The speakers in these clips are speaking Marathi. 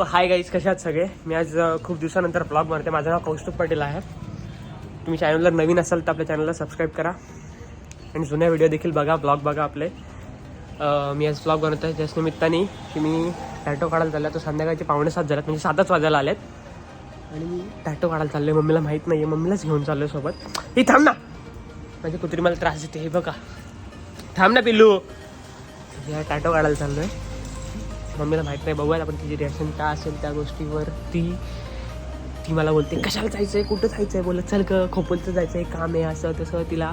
हाय गाईज, कशा आहात सगळे. मी आज खूप दिवसानंतर ब्लॉग बनवते. माझं नाव कौस्तुभ पाटील आहे. तुम्ही चॅनलला नवीन असाल तर आपल्या चॅनलला सबस्क्राईब करा आणि जुन्या व्हिडिओ देखील बघा, ब्लॉग बघा आपले. मी आज ब्लॉग बनवतो आहे त्याच निमित्ताने की मी टॅटो काढायला चालला. तो संध्याकाळचे 6:45 झाल्यात, म्हणजे 7च वाजायला आलेत आणि मी टॅटो काढायला चाललो आहे. मम्मीला माहीत नाही आहे, मम्मीलाच घेऊन चाललो आहे सोबत. ही थांब ना, माझी कुत्री मला त्रास देते. हे बघा, थांब ना पिल्लू. या टॅटो काढायला चाललो आहे. मम्मीला माहीत नाही, बघूयात आपण तिची रिॲक्शन काय असेल त्या गोष्टीवर. ती मला बोलते कशाला जायचं आहे, कुठं जायचं आहे. बोलत चल खोपोलचं जायचं आहे, काम आहे असं तसं. तिला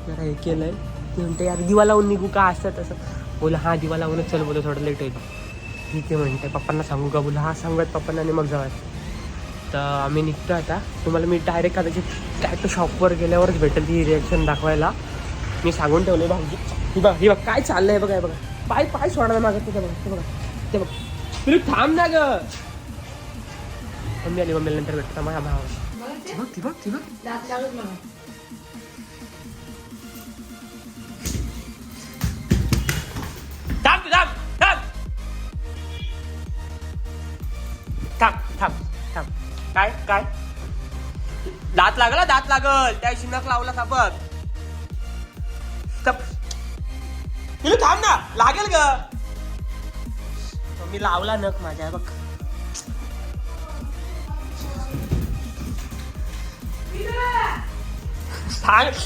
जरा हे केलं आहे. ती म्हणते यार दिवा लावून निघू का, असं तसं. बोला हां दिवा लावूनच चल, बोला थोडं लेट होईल. ठीक आहे म्हणते. पप्पांना सांगू का, बोला हां सांगूयात पप्पांना आणि मग जाऊयात. तर आम्ही निघतो आता. तुम्हाला मी डायरेक्ट कदाचित टॅटो शॉपवर गेल्यावरच भेटेल ती रिॲक्शन दाखवायला. मी सांगून ठेवले भाऊजी. ही बघ काय चाललं आहे, बघा हे बघा. पाय सोडा मागत ते बघा, ते बघा ते बघ. तुला थांब ना ग. मम्मी आली, मम्मीला नंतर भेटतो. माझ्या भावा ती बघ थांब. काय दात लागल त्या शिनक लावला का बघ. थांब ना, लागेल ग. मी लावला नख माझ्या बघ.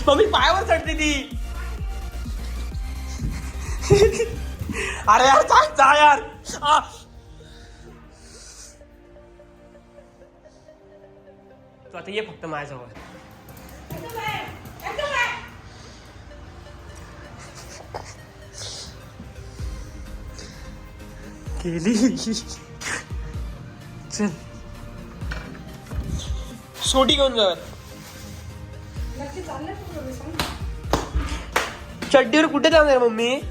मम्मी पायावर चढते ती. अरे यार जा यार. तू आता ये फक्त माझ्याजवळ. केली चल सोटी घेऊन जा. चड्डीवर कुठे जाणार मम्मी.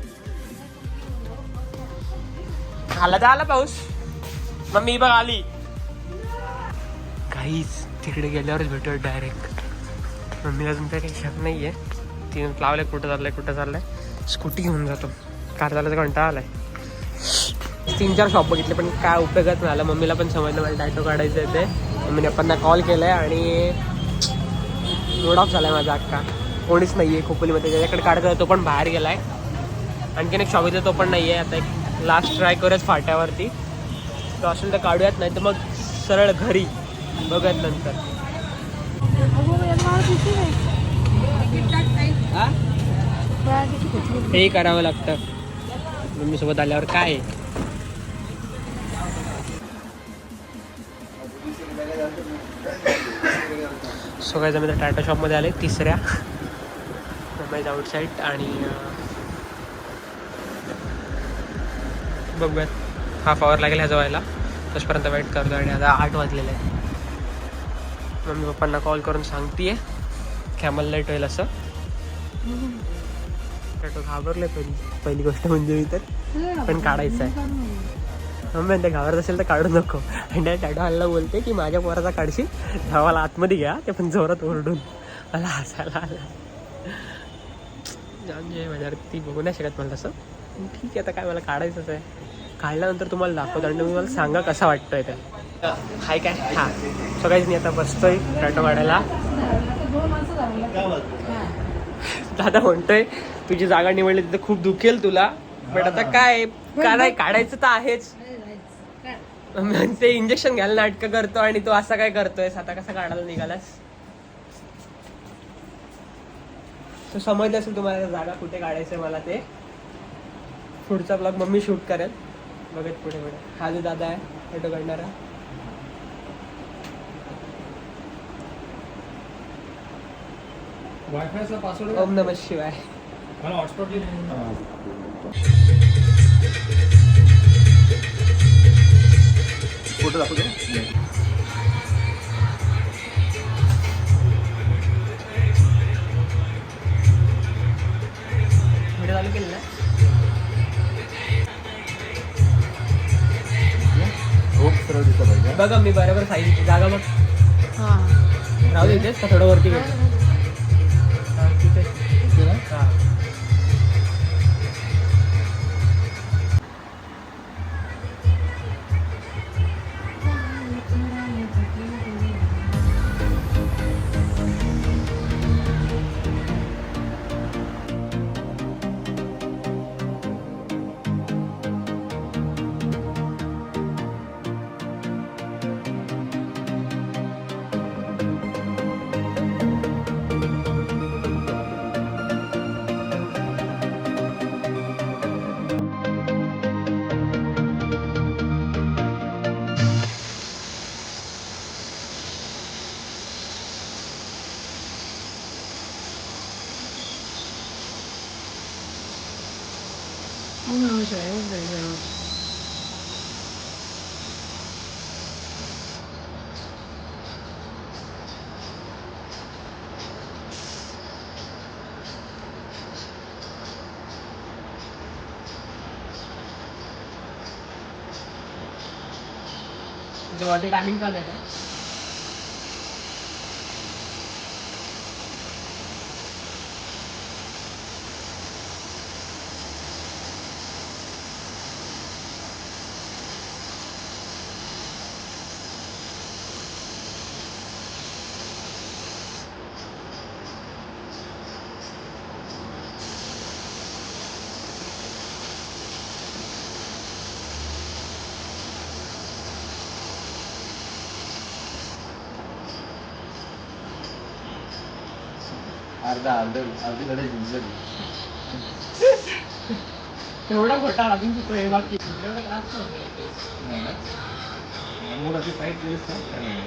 आला पाऊस. मम्मी बघ आली. काहीच तिकडे गेल्यावरच भेटू डायरेक्ट. मम्मीला अजून काही शक नाहीये. तिने लावलंय कुठं चाललंय. स्कूटी घेऊन जातो. कार चालायचा कंटाळा आलाय. 3-4 शॉप बघितले पण काय उपयोगच नाही आला. मम्मीला पण समजलं मला टॅटो काढायचं आहे ते. मम्मीने पप्पांना कॉल केलाय आणि मूड ऑफ झालाय माझा अक्का. कोणीच नाही आहे खोपोलीमध्ये. त्याच्याकडे काढायचा तो पण बाहेर गेलाय. आणखीन एक शॉप इथं तो पण नाही आहे. आता एक लास्ट ट्राय करूयाच फाट्यावरती. तो असेल तर काढूयात, नाही तर मग सरळ घरी बघूयात नंतर. हे करावं लागतं मम्मीसोबत आल्यावर. काय सो काय जमीन टाटा शॉपमध्ये आले 3ऱ्या मुंबईच आउटसाईड. आणि बघूयात हाफ आवर लागेल ह्या जवायला. तसपर्यंत वेट करतो. आणि आता 8 वाजलेले आहे. मम्मी पप्पांना कॉल करून सांगतेय की आम्हाला लेट होईल असं. टॅटो घाबरले पहिली गोष्ट म्हणजे मी तर. पण काढायचं आहे. मम्मी ते घाबरत असेल तर काढू नको. आणि त्या टॅटो हल्ला बोलते की माझ्या पोराचा काढशील धावाला आतमध्ये घ्या. ते पण जोरात ओरडून. मला हसायला आला. म्हणजे माझ्यावर ती बघू नाही शकत मला तसं. ठीक आहे आता काय, मला काढायचंच आहे. काढल्यानंतर तुम्हाला दाखवतो आणि तुम्ही मला सांगा कसा वाटतोय ते. हाय काय हां सगळ्याच मी आता बसतोय टॅटो काढायला. दादा म्हणतोय तुझी जागा निवडली तिथं खूप दुखेल तुला. बट आता काय काढायचं तर आहेच. ते इंजेक्शन घ्यायला नाटकं करतो आणि तो असा काय करतोय. आता कसा काढायला निघालास. तो समजलं असेल तुम्हाला जागा कुठे काढायचंय मला. ते पुढचा ब्लॉग मम्मी शूट करेल. बघत पुढे हा जो दादा आहे फोटो काढणारा. वायफायचा पासवर्ड ओम नमः शिवाय. मला हॉटस्पॉट फोटो दाखवतो. व्हिडिओ चालू केलेला सरळ दिसलं पाहिजे. बघा मी बरोबर साईज जागा बघ. राहू देतेस का थोडं वरती घ्यायचं. ठीक आहे हां. फ्रेश आहे फ्रेश आहे. जेव्हा टायमिंग काय आहे का? अर्धी लढाई जिंकली. एवढा घोटाळा अजून चुकतोय बाकी एवढा त्रास नाही. मूड अशी टाईट केलीस ना काय नाही.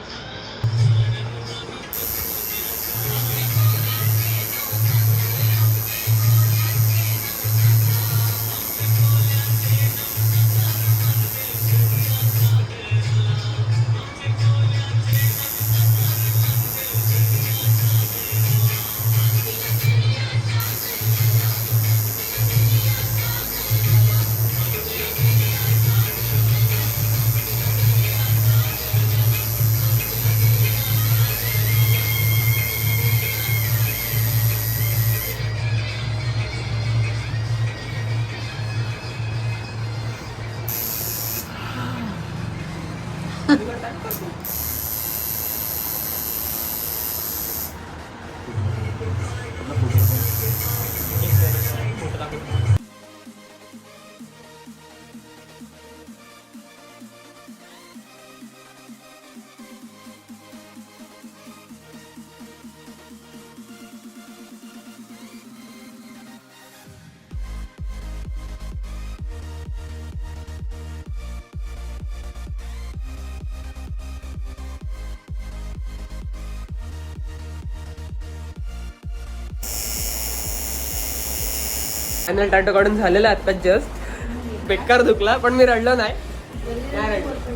फायनल टॅटो काढून झालेला आहे आत्ताच जस्ट. बेकार दुखला पण मी रडलो नाही. नाही रडलो.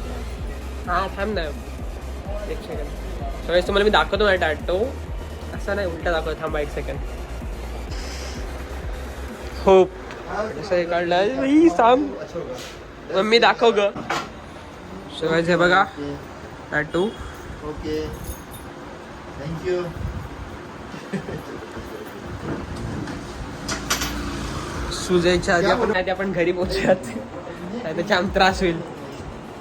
हा थांब ना एक सेकंड. सगळ्याच तुम्हाला मी दाखवतो नाही टॅटो. असं नाही उलटा दाखवतो. थांबा एक सेकंड. हो असं काढलं सांग मम्मी दाखव ग. सगळ्याच हे बघा टॅटू. Okay thank you. सुजायच्या आधी आपण घरी पोहोचूयात. त्याचा आम त्रास होईल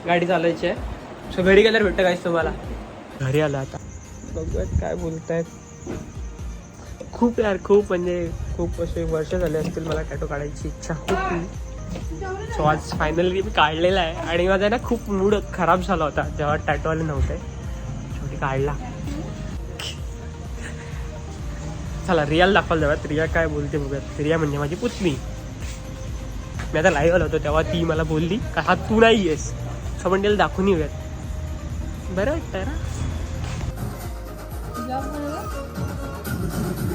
गाडी चालवायची आहे. सो घरी गेल्यावर भेटतं काहीच तुम्हाला. घरी आलं आता बघूयात काय बोलतायत. खूप यार खूप म्हणजे खूप असे वर्ष झाले असतील मला टॅटो काढायची इच्छा होती. सो आज फायनली मी काढलेला आहे. आणि माझा ना खूप मूड खराब झाला होता जेव्हा टॅटोवाले नव्हते. शेवटी काढला. चला रियाला दाखवायला जाऊयात. रिया काय बोलते बघूयात. रिया म्हणजे माझी पुतणी. मी आता लाईव्ह आलो होतो तेव्हा ती मला बोलली का हा तू नाही आहेस. सो आपण तिला दाखवून येऊयात. बरं वाटतंय ना.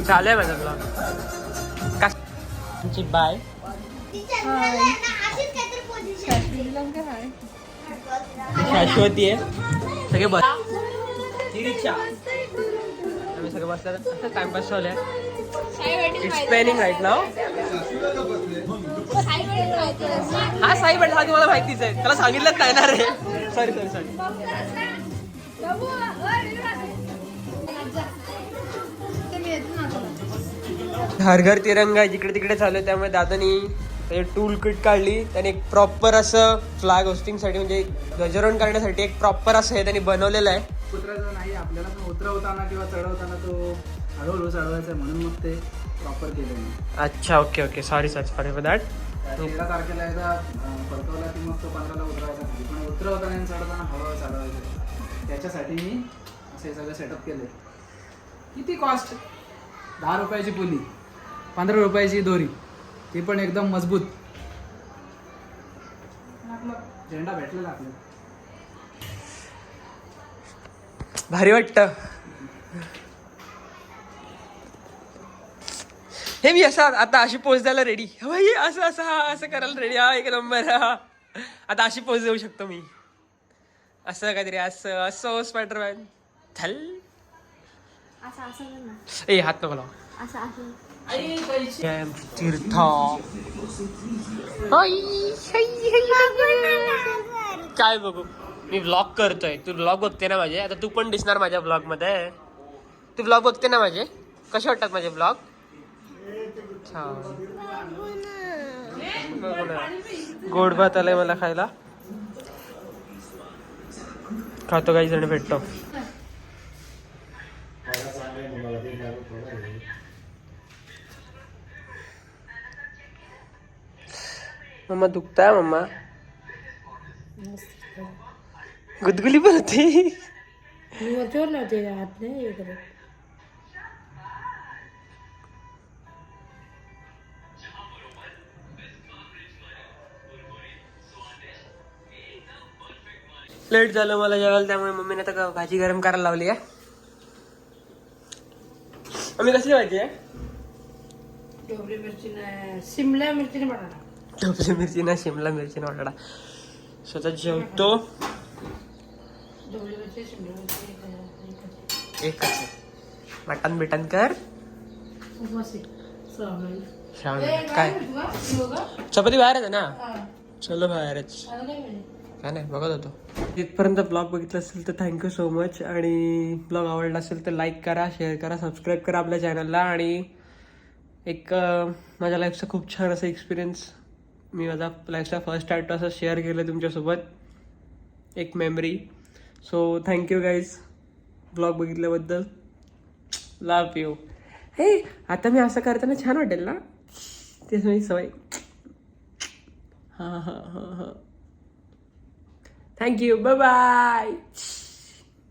चालू आहे माझा ब्लॉग. तुमची बाय शाश्वती आहे. सगळे बस ही रिक्षा आम्ही सगळे बसल्या असं टाइमपास चालू आहे. इट्स पेनिंग राईट नाव. हा साई भेटला हा तुम्हाला माहितीच आहे. त्याला सांगितलंच नाही ना रे. Sorry sorry sorry. घर घर तिरंगा जिकडे तिकडे चालू आहे. त्यामुळे दादानी टूल किट काढली. त्याने एक प्रॉपर असं फ्लॅग होस्टिंगसाठी म्हणजे ध्वजारोहण करण्यासाठी एक प्रॉपर असं हे त्यांनी बनवलेलं आहे. उतरायचं नाही आपल्याला पण उतरवताना किंवा चढवताना तो हळूहळू चढवायचा म्हणून मग ते प्रॉपर केलं मी. अच्छा okay okay sorry sir sorry for that. 13 तारखेला एकदा परतवला की मग तो 15ला उतरवायचा खाली. पण उतरवताना आणि चढवताना हळूहळू चढवायचं. त्याच्यासाठी मी असे सगळं सेटअप केले. किती कॉस्ट? 10 रुपयाची पुली, 15 रुपयाची दोरी, ती पण एकदम मजबूत. आपला झेंडा भेटलेला आपल्याला. भारी वाटतं. हे मी असं आता अशी पोच द्यायला रेडी भाई, असं असं हा असं करायला रेडी. हा एक नंबर. हा आता अशी पोच देऊ शकतो मी, असं काहीतरी असं असं स्पायडरमॅन. चल असं असं कर ना. ए हात नको लाव. असं असं. तीर्थ काय बघू, मी व्लॉग करतोय. तू व्लॉग बघते ना माझे, आता तू पण दिसणार माझ्या व्लॉग मध्ये. तू व्लॉग बघते ना माझे, कसे वाटतात माझे व्लॉग? गोड भात आलाय मला खायला, खातो काही जण भेटतो. मम्मा दुखताय मम्मा, गुदगुली पण होती. लेट झालं मला जेवायला, त्यामुळे मम्मीने आता भाजी गरम करायला लावली आहे. आम्ही कसली भाजी आहे? ढोबळी मिरची नाही, शिमला मिरची नाही बटाटा. ढोबळी मिरची ना शिमला मिरची ना बटाटा. स्वतः जेवतो. ढोबळी मिरची, शिमला मिरची एकच मटन बिटन कर. उपवासी सहमती. श्रावण काय चपाती बाहेर आहे ना, चलो बाहेरच. काय नाही बघत होतो. इथपर्यंत ब्लॉग बघितला असेल तर थँक्यू सो मच. आणि ब्लॉग आवडला असेल तर लाईक करा, शेअर करा, सबस्क्राईब करा आपल्या चॅनलला. आणि एक माझ्या लाईफचा खूप छान असा एक्सपिरियन्स, मी माझा लाईफचा फर्स्ट टाइम असं शेअर केलं तुमच्यासोबत, एक memory. So thank you guys blog बघितल्याबद्दल. Love you. हे आता मी असं करताना छान वाटेल ना, तेच माझी सवय. हां हां हां हां. Thank you, bye bye.